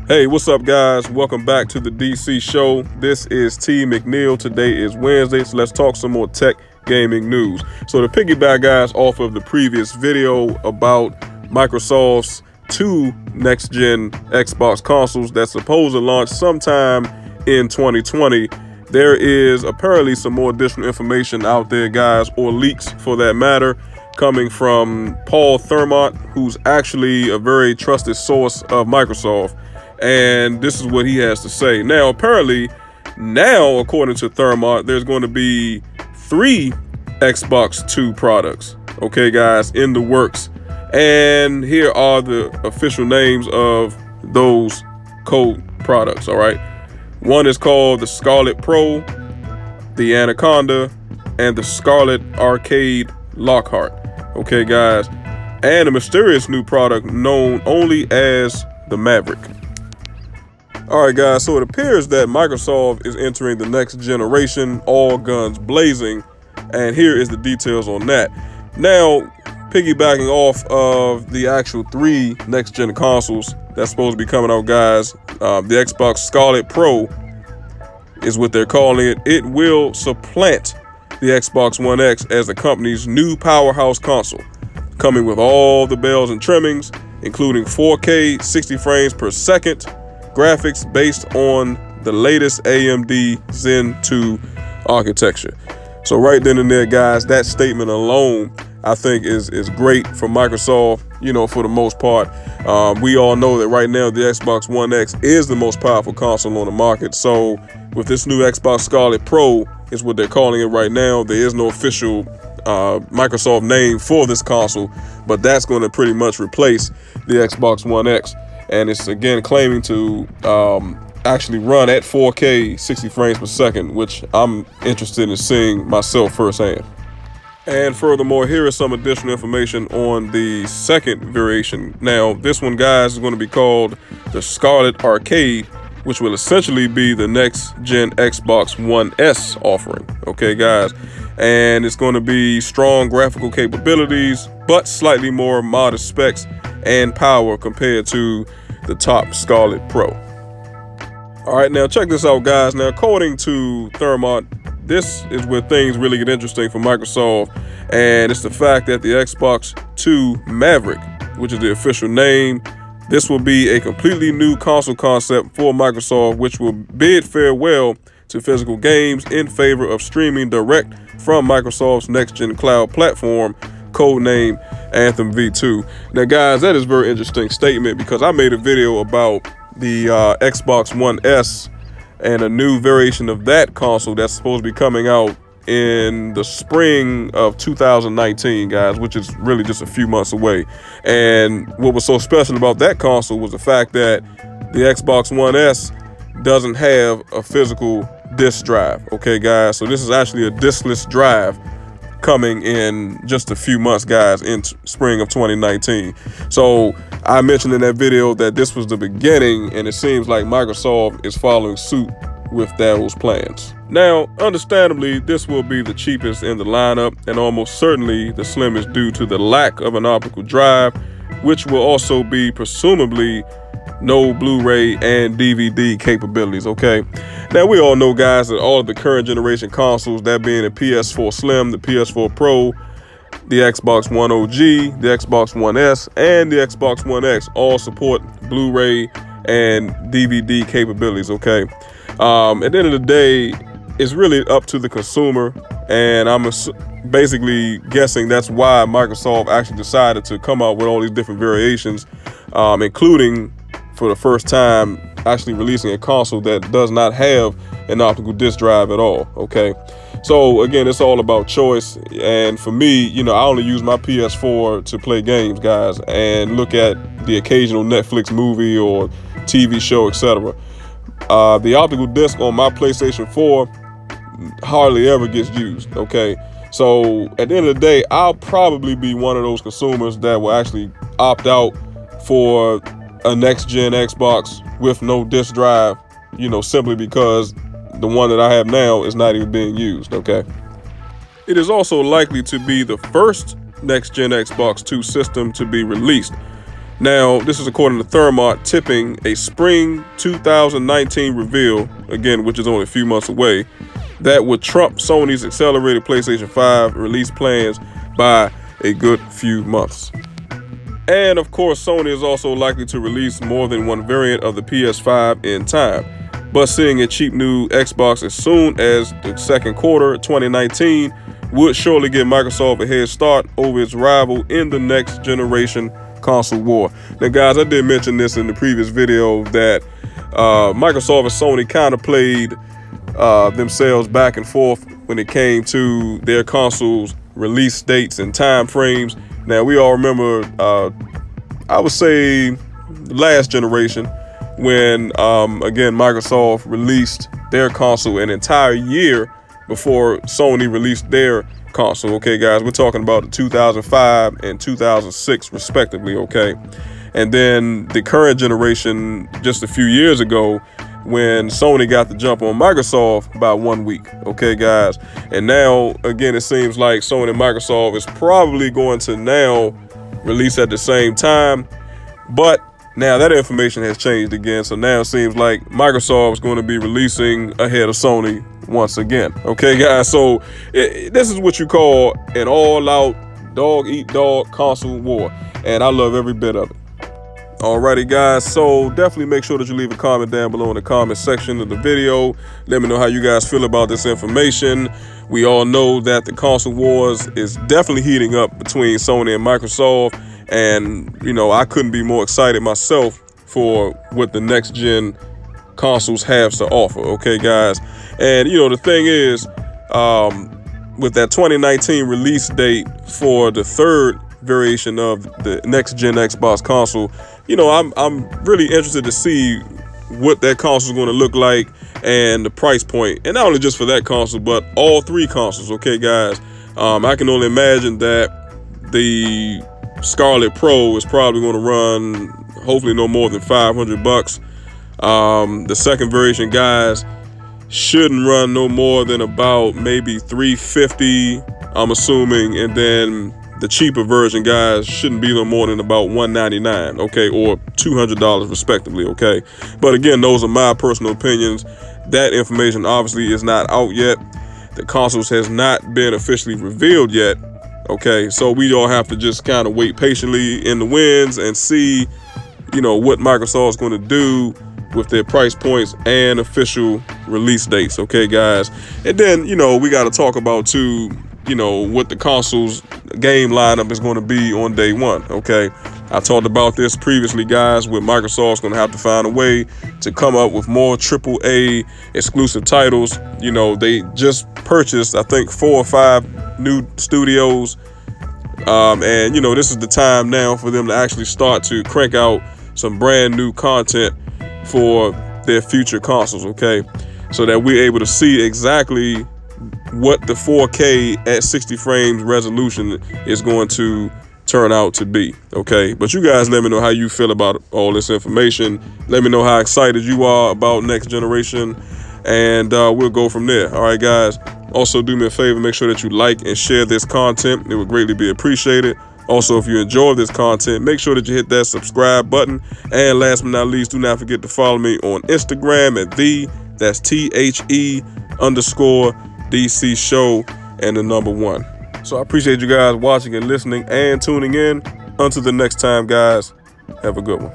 Hey, what's up, guys? Welcome back to the DC show. This is T. McNeil. Today is Wednesday, so let's talk some more tech gaming news. So to piggyback, guys, off of the previous video about Microsoft's two next-gen Xbox consoles that's supposed to launch sometime in 2020, there is apparently some more additional information out there, guys, or leaks for that matter, coming from Paul Thurmont, who's actually a very trusted source of Microsoft. And this is what he has to say. Now, apparently, according to Thurmont, there's going to be 3 Xbox 2 products, okay, guys, in the works. And here are the official names of those code products, all right? One is called the Scarlet Pro, the Anaconda, and the Scarlet Arcade Lockhart, okay, guys? And a mysterious new product known only as the Maverick. All right, guys, so it appears that Microsoft is entering the next generation, all guns blazing, and here is the details on that. Now, piggybacking off of the actual 3 next-gen consoles that's supposed to be coming out, guys, the Xbox Scarlet Pro is what they're calling it. It will supplant the Xbox One X as the company's new powerhouse console, coming with all the bells and trimmings, including 4K 60 frames per second, graphics based on the latest AMD Zen 2 architecture. So right then and there, guys, that statement alone, I think is great for Microsoft, for the most part. We all know that right now the Xbox One X is the most powerful console on the market. So with this new Xbox Scarlet Pro, is what they're calling it right now. There is no official Microsoft name for this console, but that's going to pretty much replace the Xbox One X. And it's, again, claiming to actually run at 4K 60 frames per second, which I'm interested in seeing myself firsthand. And furthermore, here is some additional information on the second variation. Now, this one, guys, is going to be called the Scarlet Arcade, which will essentially be the next-gen Xbox One S offering, okay, guys? And it's going to be strong graphical capabilities, but slightly more modest specs and power compared to the top Scarlet Pro. All right, now check this out, guys. Now, according to Thurmont, this is where things really get interesting for Microsoft, and it's the fact that the Xbox 2 Maverick, which is the official name, this will be a completely new console concept for Microsoft, which will bid farewell to physical games in favor of streaming direct from Microsoft's next-gen cloud platform, codename Anthem V2. Now, guys, that is a very interesting statement because I made a video about the Xbox One S and a new variation of that console that's supposed to be coming out in the spring of 2019, guys, which is really just a few months away. And what was so special about that console was the fact that the Xbox One S doesn't have a physical disk drive, okay, guys? So this is actually a diskless drive coming in just a few months, guys, in spring of 2019. So I mentioned in that video that this was the beginning, and it seems like Microsoft is following suit with those plans. Now, understandably, this will be the cheapest in the lineup and almost certainly the slimmest due to the lack of an optical drive, which will also be presumably no Blu-ray and DVD capabilities, okay? Now, we all know, guys, that all of the current generation consoles, that being the PS4 Slim, the PS4 Pro, the Xbox One OG, the Xbox One S, and the Xbox One X all support Blu-ray and DVD capabilities, okay? At the end of the day, it's really up to the consumer, and I'm basically guessing that's why Microsoft actually decided to come out with all these different variations, including, for the first time, actually releasing a console that does not have an optical disc drive at all, okay? So again, it's all about choice, and for me, I only use my PS4 to play games, guys, and look at the occasional Netflix movie or TV show, etc. The optical disc on my PlayStation 4 hardly ever gets used, okay? So at the end of the day, I'll probably be one of those consumers that will actually opt out for a next-gen Xbox with no disc drive, simply because the one that I have now is not even being used, okay? It is also likely to be the first next-gen Xbox 2 system to be released. Now, this is according to Thermont, tipping a spring 2019 reveal, again, which is only a few months away, that would trump Sony's accelerated PlayStation 5 release plans by a good few months. And of course, Sony is also likely to release more than one variant of the PS5 in time, but seeing a cheap new Xbox as soon as the second quarter 2019 would surely give Microsoft a head start over its rival in the next generation console war. Now guys, I did mention this in the previous video that Microsoft and Sony kind of played themselves back and forth when it came to their consoles release dates and time frames. Now we all remember, I would say last generation when again Microsoft released their console an entire year before Sony released their console. Okay guys, we're talking about the 2005 and 2006 respectively. Okay, and then the current generation just a few years ago when Sony got the jump on Microsoft by 1 week. Okay guys, and now again it seems like Sony and Microsoft is probably going to now release at the same time, but now that information has changed again, so now it seems like Microsoft is going to be releasing ahead of Sony once again. Okay guys, so this is what you call an all-out dog-eat-dog console war, and I love every bit of it. Alrighty guys, so definitely make sure that you leave a comment down below in the comment section of the video. Let me know how you guys feel about this information. We all know that the console wars is definitely heating up between Sony and Microsoft, and you know, I couldn't be more excited myself for what the next gen consoles have to offer. Okay guys, and you know, the thing is, with that 2019 release date for the third variation of the next gen Xbox console, you know, I'm really interested to see what that console is going to look like and the price point, and not only just for that console but all three consoles. Okay guys, I can only imagine that the Scarlet Pro is probably going to run hopefully no more than $500. The second variation guys shouldn't run no more than about maybe $350, I'm assuming, and then the cheaper version guys shouldn't be no more than about $199, okay, or $200 respectively. Okay, but again, those are my personal opinions. That information obviously is not out yet. The consoles has not been officially revealed yet. Okay, so we all have to just kind of wait patiently in the wings and see, you know, what Microsoft is going to do with their price points and official release dates. Okay guys, and then, you know, we got to talk about too, you know, what the console's game lineup is going to be on day one. Okay, I talked about this previously guys, with Microsoft's going to have to find a way to come up with more AAA exclusive titles. You know, they just purchased I think 4 or 5 new studios, and you know, this is the time now for them to actually start to crank out some brand new content for their future consoles. Okay, so that we're able to see exactly what the 4K at 60 frames resolution is going to turn out to be. Okay, but you guys let me know how you feel about all this information. Let me know how excited you are about next generation, and we'll go from there. All right guys, also do me a favor, make sure that you like and share this content. It would greatly be appreciated. Also, if you enjoy this content, make sure that you hit that subscribe button, and last but not least, do not forget to follow me on Instagram at that's THE_DC show and the number 1. So I appreciate you guys watching and listening and tuning in. Until the next time guys, have a good one.